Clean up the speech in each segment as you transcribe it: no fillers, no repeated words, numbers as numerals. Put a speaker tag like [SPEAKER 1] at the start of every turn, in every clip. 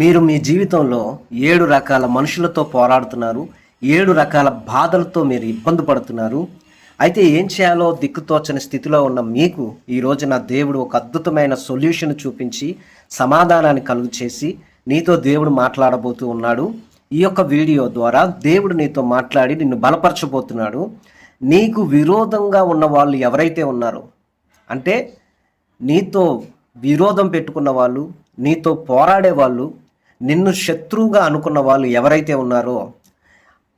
[SPEAKER 1] మీరు మీ జీవితంలో 7 రకాల మనుషులతో పోరాడుతున్నారు. 7 రకాల బాధలతో మీరు ఇబ్బంది పడుతున్నారు. అయితే ఏం చేయాలో దిక్కుతోచని స్థితిలో ఉన్న మీకు ఈ రోజున దేవుడు ఒక అద్భుతమైన సొల్యూషన్ చూపించి సమాధానాన్ని కలుగు చేసి నీతో దేవుడు మాట్లాడబోతూ ఉన్నాడు. ఈ యొక్క వీడియో ద్వారా దేవుడు నీతో మాట్లాడి నిన్ను బలపరచబోతున్నాడు. నీకు విరోధంగా ఉన్న వాళ్ళు ఎవరైతే ఉన్నారో, అంటే నీతో విరోధం పెట్టుకున్న వాళ్ళు, నీతో పోరాడే వాళ్ళు, నిన్ను శత్రువుగా అనుకున్న వాళ్ళు ఎవరైతే ఉన్నారో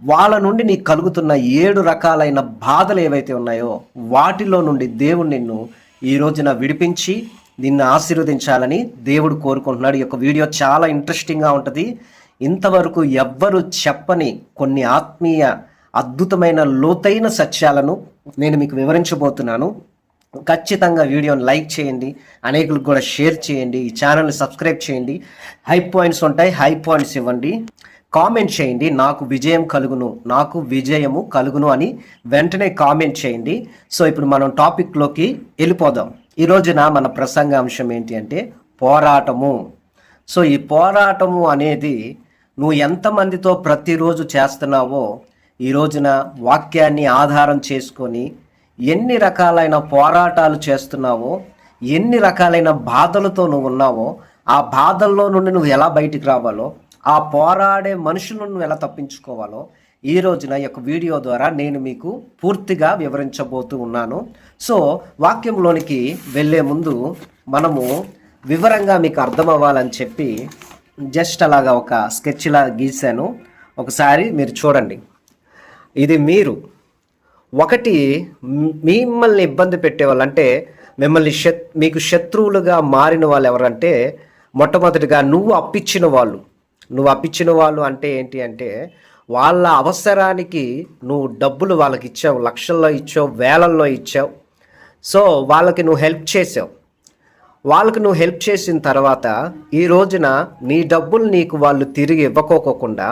[SPEAKER 1] వాళ్ళ నుండి నీకు కలుగుతున్న 7 రకాలైన బాధలు ఏవైతే ఉన్నాయో వాటిలో నుండి దేవుడు నిన్ను ఈ రోజున విడిపించి నిన్ను ఆశీర్వదించాలని దేవుడు కోరుకుంటున్నాడు. ఈ యొక్క వీడియో చాలా ఇంట్రెస్టింగ్గా ఉంటుంది. ఇంతవరకు ఎవ్వరు చెప్పని కొన్ని ఆత్మీయ అద్భుతమైన లోతైన సత్యాలను నేను మీకు వివరించబోతున్నాను. ఖచ్చితంగా వీడియోని లైక్ చేయండి, అనేకులకు కూడా షేర్ చేయండి, ఈ ఛానల్ని సబ్స్క్రైబ్ చేయండి. హై పాయింట్స్ ఉంటాయి, హై పాయింట్స్ ఇవ్వండి. కామెంట్ చేయండి, నాకు విజయం కలుగును, నాకు విజయము కలుగును అని వెంటనే కామెంట్ చేయండి. సో ఇప్పుడు మనం టాపిక్లోకి వెళ్ళిపోదాం. ఈ రోజున మన ప్రసంగాంశం ఏంటి అంటే పోరాటము. సో ఈ పోరాటము అనేది నువ్వు ఎంతమందితో ప్రతిరోజు చేస్తున్నావో ఈ రోజున వాక్యాన్ని ఆధారం చేసుకొని ఎన్ని రకాలైన పోరాటాలు చేస్తున్నావో, ఎన్ని రకాలైన బాధలతో నువ్వు ఉన్నావో, ఆ బాధల్లో నుండి నువ్వు ఎలా బయటికి రావాలో, ఆ పోరాడే మనుషులను నువ్వు ఎలా తప్పించుకోవాలో ఈ రోజున ఈ యొక్క వీడియో ద్వారా నేను మీకు పూర్తిగా వివరించబోతూ ఉన్నాను. సో వాక్యంలోనికి వెళ్ళే ముందు మనము వివరంగా మీకు అర్థం అవ్వాలని చెప్పి జస్ట్ అలాగా ఒక స్కెచ్లా గీశాను. ఒకసారి మీరు చూడండి. ఇది మీరు ఒకటి మిమ్మల్ని ఇబ్బంది పెట్టేవాళ్ళు, అంటే మిమ్మల్ని మీకు శత్రువులుగా మారిన వాళ్ళు ఎవరంటే మొట్టమొదటిగా నువ్వు అప్పించిన వాళ్ళు అంటే ఏంటి అంటే వాళ్ళ అవసరానికి నువ్వు డబ్బులు వాళ్ళకి ఇచ్చావు, లక్షల్లో ఇచ్చావు, వేలల్లో ఇచ్చావు. సో వాళ్ళకి నువ్వు హెల్ప్ చేసావు. వాళ్ళకి నువ్వు హెల్ప్ చేసిన తర్వాత ఈ రోజున నీ డబ్బులు నీకు వాళ్ళు తిరిగి ఇవ్వకోకుండా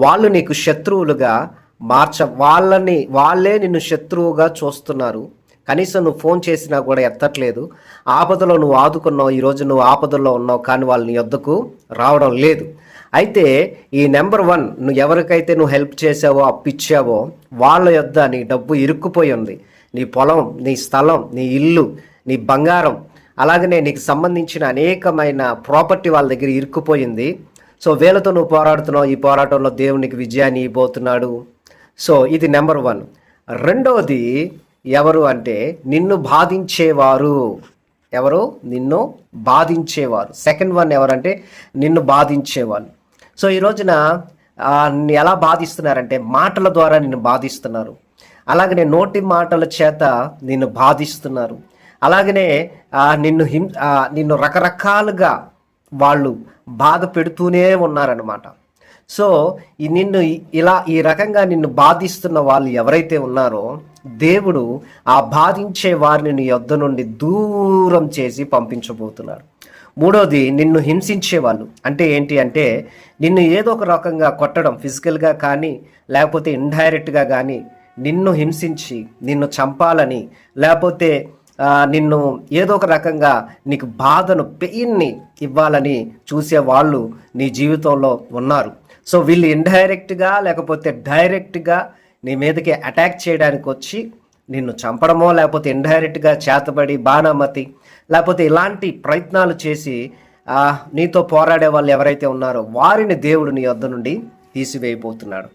[SPEAKER 1] వాళ్ళు నీకు శత్రువులుగా వాళ్ళే నిన్ను శత్రువుగా చూస్తున్నారు. కనీసం నువ్వు ఫోన్ చేసినా కూడా ఎత్తట్లేదు. ఆపదలో నువ్వు ఆదుకున్నావు, ఈరోజు నువ్వు ఆపదల్లో ఉన్నావు, కానీ వాళ్ళు నీ వద్దకు రావడం లేదు. అయితే ఈ నెంబర్ 1 నువ్వు ఎవరికైతే నువ్వు హెల్ప్ చేసావో, అప్పిచ్చావో వాళ్ళ యొద్ద నీ డబ్బు ఇరుక్కుపోయి ఉంది. నీ పొలం, నీ స్థలం, నీ ఇల్లు, నీ బంగారం, అలాగనే నీకు సంబంధించిన అనేకమైన ప్రాపర్టీ వాళ్ళ దగ్గర ఇరుక్కుపోయింది. సో వీళ్ళతో నువ్వు పోరాడుతున్నావు. ఈ పోరాటంలో దేవునికి విజయాన్ని ఇవ్వబోతున్నాడు. సో ఇది నెంబర్ 1. రెండవది ఎవరు అంటే నిన్ను బాధించేవారు. ఎవరు? నిన్ను బాధించేవారు. సెకండ్ 1 ఎవరంటే నిన్ను బాధించేవాళ్ళు. సో ఈ రోజున ఎలా బాధిస్తున్నారంటే మాటల ద్వారా నిన్ను బాధిస్తున్నారు, అలాగనే నోటి మాటల చేత నిన్ను బాధిస్తున్నారు, అలాగనే నిన్ను రకరకాలుగా వాళ్ళు బాధ పెడుతూనే ఉన్నారన్నమాట. సో ఈ రకంగా నిన్ను బాధిస్తున్న వాళ్ళు ఎవరైతే ఉన్నారో దేవుడు ఆ బాధించే వారిని నీ యొద్ద నుండి దూరం చేసి పంపించబోతున్నాడు. మూడోది నిన్ను హింసించే వాళ్ళు. అంటే ఏంటి అంటే నిన్ను ఏదో ఒక రకంగా కొట్టడం, ఫిజికల్గా కానీ లేకపోతే ఇండైరెక్ట్గా కానీ నిన్ను హింసించి నిన్ను చంపాలని, లేకపోతే నిన్ను ఏదో ఒక రకంగా నీకు బాధను, పెయిన్ని ఇవ్వాలని చూసే వాళ్ళు నీ జీవితంలో ఉన్నారు. సో వీళ్ళు ఇండైరెక్ట్గా లేకపోతే డైరెక్ట్గా నీ మీదకి అటాక్ చేయడానికి వచ్చి నిన్ను చంపడమో, లేకపోతే ఇండైరెక్ట్గా చేతబడి బాణామతి, లేకపోతే ఇలాంటి ప్రయత్నాలు చేసి నీతో పోరాడే వాళ్ళు ఎవరైతే ఉన్నారో వారిని దేవుడు నీ వద్ద నుండి తీసివేయబోతున్నాడు.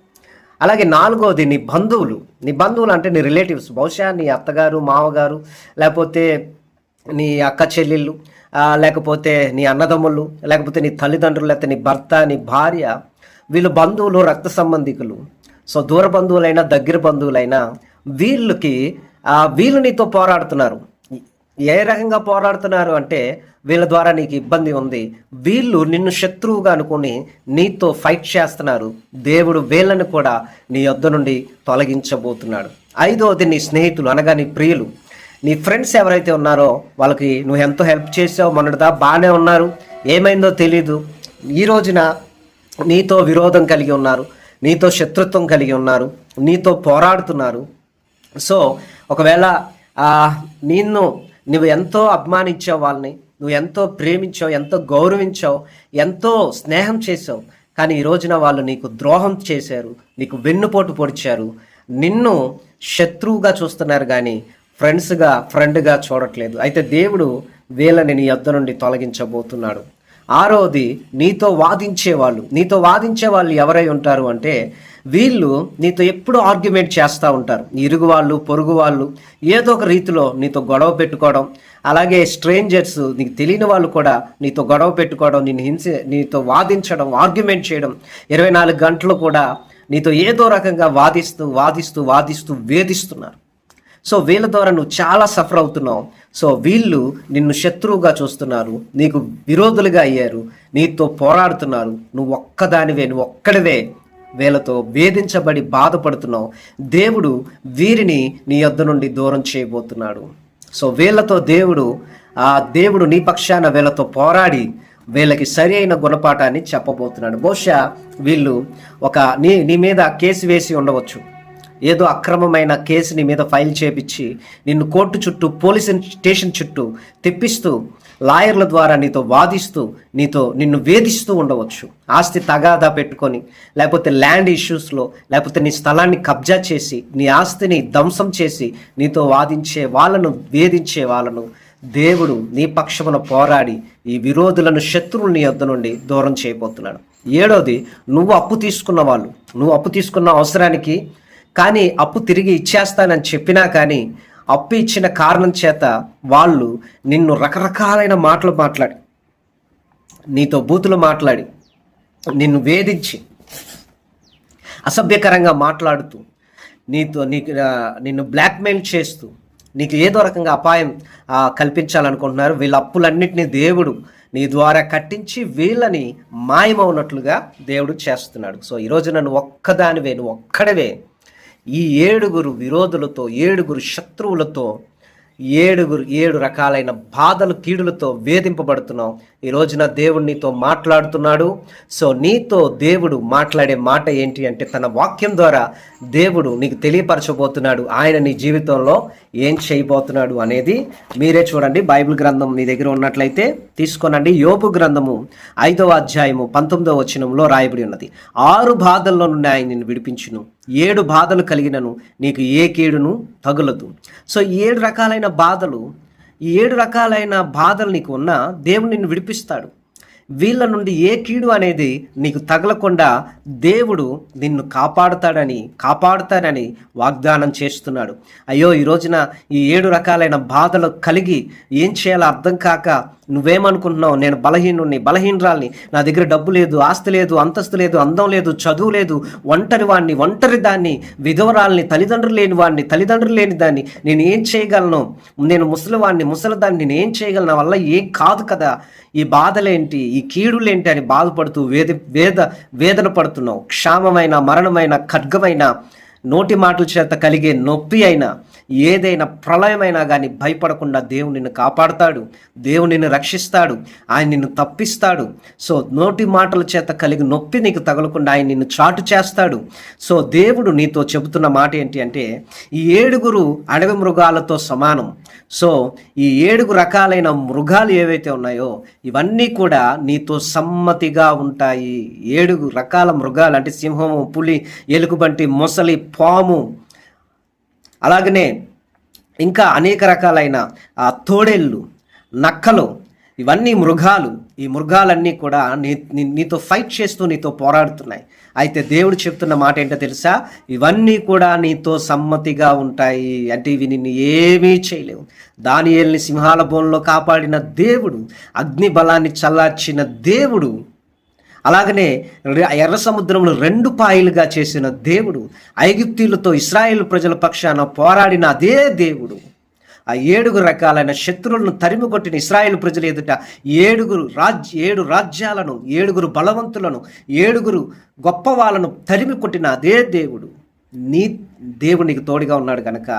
[SPEAKER 1] అలాగే 4వది నీ బంధువులు అంటే నీ రిలేటివ్స్. బహుశా నీ అత్తగారు, మామగారు, లేకపోతే నీ అక్క చెల్లెళ్ళు, లేకపోతే నీ అన్నదమ్ముళ్ళు, లేకపోతే నీ తల్లిదండ్రులు, లేకపోతే నీ భర్త, నీ భార్య, వీళ్ళు బంధువులు, రక్త సంబంధికులు. సో దూర బంధువులైనా దగ్గర బంధువులైనా వీళ్ళు నీతో పోరాడుతున్నారు. ఏ రకంగా పోరాడుతున్నారు అంటే వీళ్ళ ద్వారా నీకు ఇబ్బంది ఉంది, వీళ్ళు నిన్ను శత్రువుగా అనుకుని నీతో ఫైట్ చేస్తున్నారు. దేవుడు వీళ్ళని కూడా నీ యొద్ద నుండి తొలగించబోతున్నాడు. 5వది నీ స్నేహితులు, అనగా నీ ప్రియులు, నీ ఫ్రెండ్స్ ఎవరైతే ఉన్నారో వాళ్ళకి నువ్వు ఎంతో హెల్ప్ చేసావు, మొన్నటిదా బాగానే ఉన్నారు, ఏమైందో తెలీదు, ఈ రోజున నీతో విరోధం కలిగి ఉన్నారు, నీతో శత్రుత్వం కలిగి ఉన్నారు, నీతో పోరాడుతున్నారు. సో ఒకవేళ నువ్వు ఎంతో అభిమానించే వాళ్ళని, నువ్వు ఎంతో ప్రేమించావు, ఎంతో గౌరవించావు, ఎంతో స్నేహం చేసావు. కానీ ఈ రోజున వాళ్ళు నీకు ద్రోహం చేశారు, నీకు వెన్నుపోటు పొడిచారు, నిన్ను శత్రువుగా చూస్తున్నారు కానీ ఫ్రెండ్గా చూడట్లేదు. అయితే దేవుడు వీళ్ళని నీ యొద్ద నుండి తొలగించబోతున్నాడు. ఆరోది నీతో వాదించే వాళ్ళు ఎవరై ఉంటారు అంటే, వీళ్ళు నీతో ఎప్పుడు ఆర్గ్యుమెంట్ చేస్తూ ఉంటారు. ఇరుగు వాళ్ళు, పొరుగు వాళ్ళు ఏదో ఒక రీతిలో నీతో గొడవ పెట్టుకోవడం, అలాగే స్ట్రేంజర్స్, నీకు తెలియని వాళ్ళు కూడా నీతో గొడవ పెట్టుకోవడం, నీతో వాదించడం, ఆర్గ్యుమెంట్ చేయడం, 24 గంటలు కూడా నీతో ఏదో రకంగా వాదిస్తూ వేధిస్తున్నారు. సో వీళ్ళ ద్వారా నువ్వు చాలా సఫర్ అవుతున్నావు. సో వీళ్ళు నిన్ను శత్రువుగా చూస్తున్నారు, నీకు విరోధులుగా అయ్యారు, నీతో పోరాడుతున్నారు. నువ్వు ఒక్కడివే వీళ్ళతో వేధించబడి బాధపడుతున్నావు. దేవుడు వీరిని నీ యొద్ద నుండి దూరం చేయబోతున్నాడు. సో వీళ్ళతో దేవుడు నీ పక్షాన వీళ్ళతో పోరాడి వీళ్ళకి సరి అయిన గుణపాఠాన్ని చెప్పబోతున్నాడు. బహుశా వీళ్ళు నీ మీద కేసు వేసి ఉండవచ్చు, ఏదో అక్రమమైన కేసు నీ మీద ఫైల్ చేపించి నిన్ను కోర్టు చుట్టూ, పోలీస్ స్టేషన్ చుట్టూ తెప్పిస్తూ, లాయర్ల ద్వారా నీతో వాదిస్తూ, నిన్ను వేధిస్తూ ఉండవచ్చు. ఆస్తి తగాదా పెట్టుకొని, లేకపోతే ల్యాండ్ ఇష్యూస్లో, లేకపోతే నీ స్థలాన్ని కబ్జా చేసి, నీ ఆస్తిని ధ్వంసం చేసి నీతో వేధించే వాళ్ళను దేవుడు నీ పక్షమున పోరాడి ఈ విరోధులను, శత్రువులు నీ యొద్ద నుండి దూరం చేయబోతున్నాడు. 7వది, నువ్వు అప్పు తీసుకున్న అవసరానికి, కానీ అప్పు తిరిగి ఇచ్చేస్తానని చెప్పినా కానీ అప్పు ఇచ్చిన కారణం చేత వాళ్ళు నిన్ను రకరకాలైన మాటలు మాట్లాడి, నీతో బూతులు మాట్లాడి, నిన్ను వేధించి, అసభ్యకరంగా మాట్లాడుతూ, నిన్ను బ్లాక్మెయిల్ చేస్తూ, నీకు ఏదో రకంగా అపాయం కల్పించాలనుకుంటున్నారు. వీళ్ళ అప్పులన్నింటినీ దేవుడు నీ ద్వారా కట్టించి వీళ్ళని మాయమవునట్లుగా దేవుడు చేస్తున్నాడు. సో ఈరోజు నువ్వు ఒక్కడవే ఈ 7 విరోధులతో, 7 శత్రువులతో, 7 రకాలైన బాధలు, కీడులతో వేధింపబడుతున్నావు. ఈ రోజున దేవుడు నీతో మాట్లాడుతున్నాడు. సో నీతో దేవుడు మాట్లాడే మాట ఏంటి అంటే, తన వాక్యం ద్వారా దేవుడు నీకు తెలియపరచబోతున్నాడు. ఆయన నీ జీవితంలో ఏం చేయబోతున్నాడు అనేది మీరే చూడండి. బైబిల్ గ్రంథం నీ దగ్గర ఉన్నట్లయితే తీసుకోనండి. యోబు గ్రంథము 5వ అధ్యాయము 19వ వచనంలో రాయబడి ఉన్నది, 6 బాధల్లో నుండి ఆయన నిన్ను విడిపించును, 7 బాధలు కలిగినను నీకు ఏ కీడును తగులదు. సో 7 రకాలైన బాధలు, ఈ 7 రకాలైన బాధలు నీకు ఉన్నా దేవుడు నిన్ను విడిపిస్తాడు. వీళ్ళ నుండి ఏ కీడు అనేది నీకు తగలకుండా దేవుడు నిన్ను కాపాడుతాడని వాగ్దానం చేస్తున్నాడు. అయ్యో, ఈ రోజున ఈ 7 రకాలైన బాధలు కలిగి ఏం చేయాలో అర్థం కాక నువ్వేమనుకుంటున్నావు, నేను బలహీనరాల్ని, నా దగ్గర డబ్బు లేదు, ఆస్తి లేదు, అంతస్తు లేదు, అందం లేదు, చదువు లేదు, ఒంటరి దాన్ని, విధవరాల్ని, తల్లిదండ్రులు లేని దాన్ని, నేను ఏం చేయగలను, నేను ముసలిదాన్ని, నేను ఏం చేయగలను, నా వల్ల ఏం కాదు కదా, ఈ బాధలేంటి, ఈ కీడులేంటి అని బాధపడుతూ వేదన పడుతున్నావు. క్షామమైన, మరణమైన, ఖడ్గమైన, నోటి మాటల చేత కలిగే నొప్పి అయినా, ఏదైనా ప్రళయమైనా కానీ భయపడకుండా దేవుడు నిన్ను కాపాడుతాడు, దేవుడు నిన్ను రక్షిస్తాడు, ఆయన నిన్ను తప్పిస్తాడు. సో నోటి మాటల చేత కలిగి నొప్పి నీకు తగలకుండా ఆయన నిన్ను చాటు చేస్తాడు. సో దేవుడు నీతో చెబుతున్న మాట ఏంటి అంటే, ఈ 7 అడవి మృగాలతో సమానం. సో ఈ 7 రకాలైన మృగాలు ఏవైతే ఉన్నాయో ఇవన్నీ కూడా నీతో సమ్మతిగా ఉంటాయి. 7 రకాల మృగాలు అంటే సింహము, పులి, ఎలుగుబంటి, మొసలి, పాము, అలాగనే ఇంకా అనేక రకాలైన తోడేళ్ళు, నక్కలు, ఇవన్నీ మృగాలు. ఈ మృగాలన్నీ కూడా నీతో ఫైట్ చేస్తూ నీతో పోరాడుతున్నాయి. అయితే దేవుడు చెప్తున్న మాట ఏంటో తెలుసా, ఇవన్నీ కూడా నీతో సమ్మతిగా ఉంటాయి. అంటే ఇవి నిన్ను ఏమీ చేయలేవు. దానియేలుని సింహాల బోన్లో కాపాడిన దేవుడు, అగ్ని బలాన్ని చల్లార్చిన దేవుడు, అలాగనే ఎర్ర సముద్రంలో 2 పాయలుగా చేసిన దేవుడు, ఐగుప్తీయులతో ఇశ్రాయేలు ప్రజల పక్షాన పోరాడిన అదే దేవుడు, ఆ 7 రకాలైన శత్రువులను తరిమి కొట్టిన ఇశ్రాయేలు ప్రజలు ఎదుట 7 రాజ్యాలను, 7 బలవంతులను, 7 గొప్ప వాళ్ళను తరిమి కొట్టిన అదే దేవుడు, దేవునికి తోడుగా ఉన్నాడు కనుక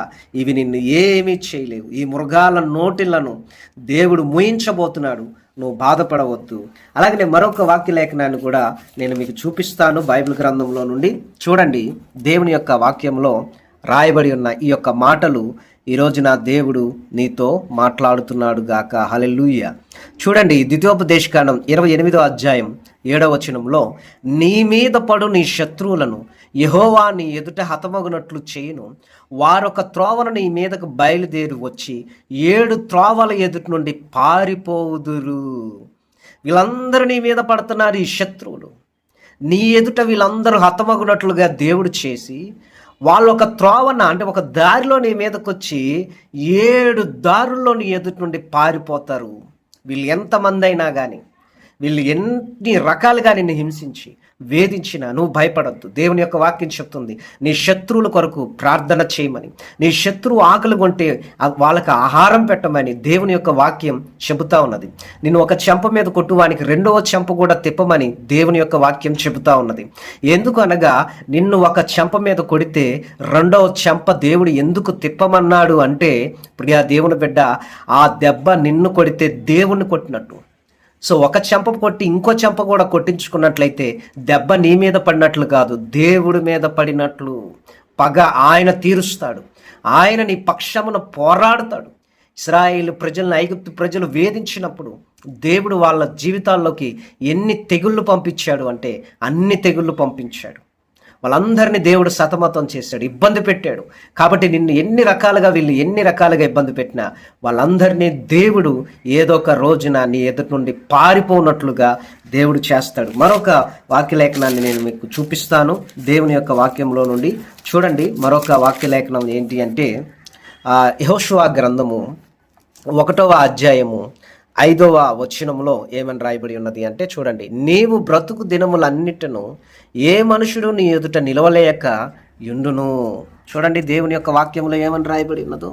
[SPEAKER 1] ఇవి నిన్ను ఏమీ చేయలేవు. ఈ మృగాల నోటిలను దేవుడు మూయించబోతున్నాడు. నువ్వు బాధపడవద్దు. అలాగే మరొక వాక్య లేఖనాన్ని కూడా నేను మీకు చూపిస్తాను బైబిల్ గ్రంథంలో నుండి. చూడండి, దేవుని యొక్క వాక్యంలో రాయబడి ఉన్న ఈ యొక్క మాటలు ఈరోజు నా దేవుడు నీతో మాట్లాడుతున్నాడు గాక. హల్లెలూయా. చూడండి, ద్వితీయోపదేశకాండం 28వ అధ్యాయం 7వ వచనంలో, నీ మీద పడు నీ శత్రువులను యెహోవా నీ ఎదుట హతమగునట్లు చేయును, వారొక త్రోవను నీ మీదకు బయలుదేరి వచ్చి 7 త్రోవల ఎదుటి నుండి పారిపోవుదురు. వీళ్ళందరూ నీ మీద పడుతున్నారు, ఈ శత్రువులు. నీ ఎదుట వీళ్ళందరూ హతమగునట్లుగా దేవుడు చేసి, వాళ్ళు ఒక త్రోవన, అంటే ఒక దారిలో నీ మీదకి వచ్చి 7 దారుల్లో నీ ఎదుటి నుండి పారిపోతారు. వీళ్ళు ఎంతమంది అయినా కానీ, వీళ్ళు ఎన్ని రకాలుగా నిన్ను హింసించి వేధించినా నువ్వు భయపడద్దు. దేవుని యొక్క వాక్యం చెప్తుంది, నీ శత్రువుల కొరకు ప్రార్థన చేయమని, నీ శత్రువు ఆకలి కొంటే వాళ్ళకి ఆహారం పెట్టమని దేవుని యొక్క వాక్యం చెబుతా ఉన్నది. నిన్ను ఒక చెంప మీద కొట్టువానికి 2వ చెంప కూడా తిప్పమని దేవుని యొక్క వాక్యం చెబుతా ఉన్నది. ఎందుకు అనగా, నిన్ను ఒక చెంప మీద కొడితే 2వ చెంప దేవుడు ఎందుకు తిప్పమన్నాడు అంటే, ప్రియా దేవుని బిడ్డ, ఆ దెబ్బ నిన్ను కొడితే దేవుణ్ణి కొట్టినట్టు. సో ఒక చెంప కొట్టి ఇంకో చెంప కూడా కొట్టించుకున్నట్లయితే దెబ్బ నీ మీద పడినట్లు కాదు, దేవుడి మీద పడినట్లు. పగ ఆయన తీరుస్తాడు, ఆయన నీ పక్షమున పోరాడుతాడు. ఇశ్రాయేలు ప్రజలను, ఐగుప్తు ప్రజలు వేధించినప్పుడు దేవుడు వాళ్ళ జీవితాల్లోకి ఎన్ని తెగుళ్ళు పంపించాడు అంటే అన్ని తెగుళ్ళు పంపించాడు. వాళ్ళందరినీ దేవుడు సతమతం చేశాడు, ఇబ్బంది పెట్టాడు. కాబట్టి నిన్ను వీళ్ళు ఎన్ని రకాలుగా ఇబ్బంది పెట్టినా వాళ్ళందరినీ దేవుడు ఏదో ఒక రోజున నీ ఎదుటి నుండి పారిపోనట్లుగా దేవుడు చేస్తాడు. మరొక వాక్యలేఖనాన్ని నేను మీకు చూపిస్తాను దేవుని యొక్క వాక్యంలో నుండి. చూడండి, మరొక వాక్యలేఖనం ఏంటి అంటే, యెహోషువ గ్రంథము 1వ అధ్యాయము 5వ వచనంలో ఏమని రాయబడి ఉన్నది అంటే, చూడండి, నీవు బ్రతుకు దినములన్నిటిను ఏ మనుషుడు నీ ఎదుట నిలవలేక యుండును. చూడండి, దేవుని యొక్క వాక్యంలో ఏమని రాయబడి ఉన్నదో,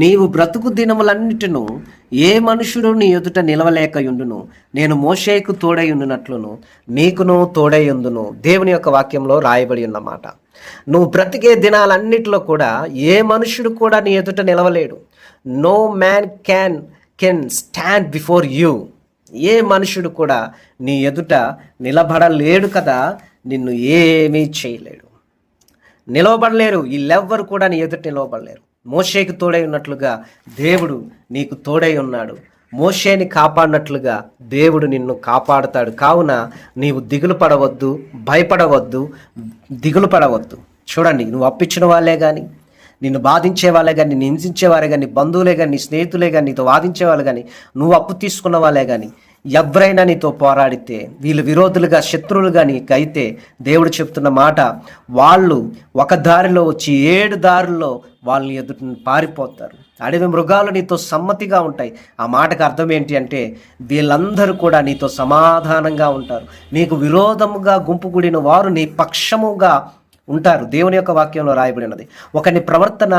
[SPEAKER 1] నీవు బ్రతుకు దినములన్నిటిను ఏ మనుషుడు నీ ఎదుట నిలవలేక యుండును, నేను మోషేకు తోడై ఉండునట్లును నీకును తోడై ఉందును. దేవుని యొక్క వాక్యంలో రాయబడి ఉన్నమాట. నువ్వు బ్రతికే దినాలన్నిటిలో కూడా ఏ మనుషుడు కూడా నీ ఎదుట నిలవలేడు. No man can stand before you. ఏ మనుషుడు కూడా నీ ఎదుట నిలబడలేడు కదా, నిన్ను ఏమీ చేయలేడు, నిలవబడలేరు. వీళ్ళెవ్వరు కూడా నీ ఎదుట నిలవబడలేరు. మోషేకి తోడై ఉన్నట్లుగా దేవుడు నీకు తోడై ఉన్నాడు. మోషేని కాపాడినట్లుగా దేవుడు నిన్ను కాపాడుతాడు. కావున నీవు దిగులు పడవద్దు, భయపడవద్దు, దిగులు పడవద్దు. చూడండి, నువ్వు అప్పించిన వాళ్ళే కానీ, నిన్ను బాధించే వాళ్ళే కానీ, నిన్ను హింసించేవారే కానీ, నీ బంధువులే కానీ, నీ స్నేహితులే కానీ, నీతో వాదించే వాళ్ళు కానీ, నువ్వు అప్పు తీసుకున్న వాళ్ళే కానీ, ఎవరైనా నీతో పోరాడితే, వీళ్ళు విరోధులుగా, శత్రువులుగా నీకైతే, దేవుడు చెప్తున్న మాట, వాళ్ళు ఒక దారిలో వచ్చి 7 దారుల్లో వాళ్ళని ఎదుటి పారిపోతారు. అడవి మృగాలు నీతో సమ్మతిగా ఉంటాయి. ఆ మాటకు అర్థం ఏంటి అంటే, వీళ్ళందరూ కూడా నీతో సమాధానంగా ఉంటారు. నీకు విరోధముగా గుంపు కూడిన వారు నీ పక్షముగా ఉంటారు. దేవుని యొక్క వాక్యంలో రాయబడినది. ఒకని ప్రవర్తన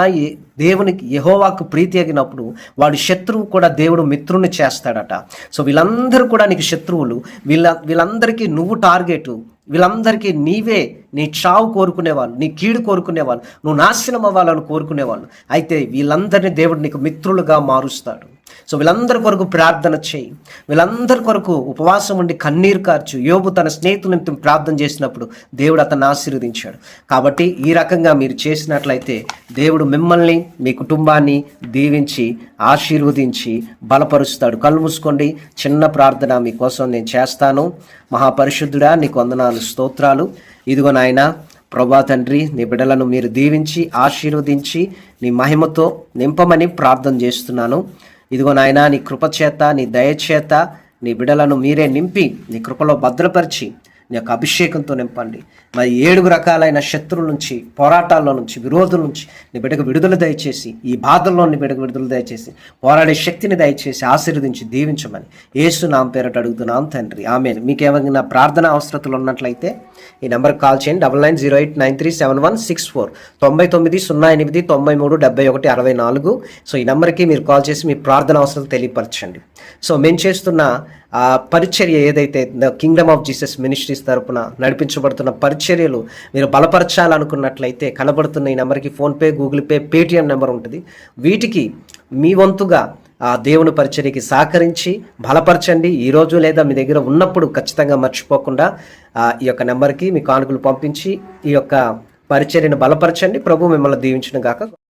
[SPEAKER 1] దేవునికి, యెహోవాకు ప్రీతి అగినప్పుడు వాడి శత్రువు కూడా దేవుడు మిత్రుని చేస్తాడట. సో వీళ్ళందరూ కూడా నీకు శత్రువులు. వీళ్ళందరికీ నువ్వు టార్గెట్. వీళ్ళందరికీ నీవే, నీ చావు కోరుకునేవాళ్ళు, నీ కీడు కోరుకునేవాళ్ళు, నువ్వు నాశనం అవ్వాలని కోరుకునేవాళ్ళు. అయితే వీళ్ళందరినీ దేవుడు నీకు మిత్రులుగా మారుస్తాడు. సో వీళ్ళందరి కొరకు ప్రార్థన చేయి, వీళ్ళందరి కొరకు ఉపవాసం ఉండి కన్నీరు కార్చు. యోబు తన స్నేహితుల నిమిత్తం ప్రార్థన చేసినప్పుడు దేవుడు అతన్ని ఆశీర్వదించాడు. కాబట్టి ఈ రకంగా మీరు చేసినట్లయితే దేవుడు మిమ్మల్ని, మీ కుటుంబాన్ని దీవించి ఆశీర్వదించి బలపరుస్తాడు. కళ్ళు మూసుకోండి, చిన్న ప్రార్థన మీకోసం నేను చేస్తాను. మహాపరిశుద్ధుడా, నీకు వందనాలు, స్తోత్రాలు. ఇదిగో నాయనా, ప్రభా తండ్రి, నీ బిడ్డలను మీరు దీవించి ఆశీర్వదించి నీ మహిమతో నింపమని ప్రార్థన చేస్తున్నాను. ఇదిగో నాయనా, నీ కృపచేత, నీ దయచేత నీ బిడ్డలను మీరే నింపి నీ కృపలో భద్రపరిచి నీ యొక్క అభిషేకంతో నింపండి. మరి 7 రకాలైన శత్రువుల నుంచి, పోరాటాల్లో నుంచి, విరోధుల నుంచి నీ బిడ్డకు విడుదల దయచేసి, ఈ బాధల్లో నీ బిడ్డకు విడుదల దయచేసి, పోరాడే శక్తిని దయచేసి ఆశీర్వదించి దీవించమని యేసు నామం పేరట అడుగుతున్నాం తండ్రి, ఆమేన్. మీకు ఏమైనా ప్రార్థన అవసరతలు ఉన్నట్లయితే ఈ నెంబర్కి కాల్ చేయండి. 9908937164 9908939174. సో ఈ నెంబర్కి మీరు కాల్ చేసి మీ ప్రార్థన అవసరం తెలియపరచండి. సో మేము చేస్తున్న పరిచర్య ఏదైతే the Kingdom of Jesus ministries తరపున నడిపించబడుతున్న పరిచర్యలు మీరు బలపరచాలనుకున్నట్లయితే కనబడుతున్న ఈ నెంబర్కి PhonePe, Google pay, Paytm number ఉంటుంది. వీటికి మీ వంతుగా ఆ దేవుని పరిచర్యకి సహకరించి బలపరచండి. ఈరోజు లేదా మీ దగ్గర ఉన్నప్పుడు ఖచ్చితంగా మర్చిపోకుండా ఈ యొక్క నెంబర్కి మీ కానుకలు పంపించి ఈ యొక్క పరిచర్యను బలపరచండి. ప్రభు మిమ్మల్ని దీవించును గాక.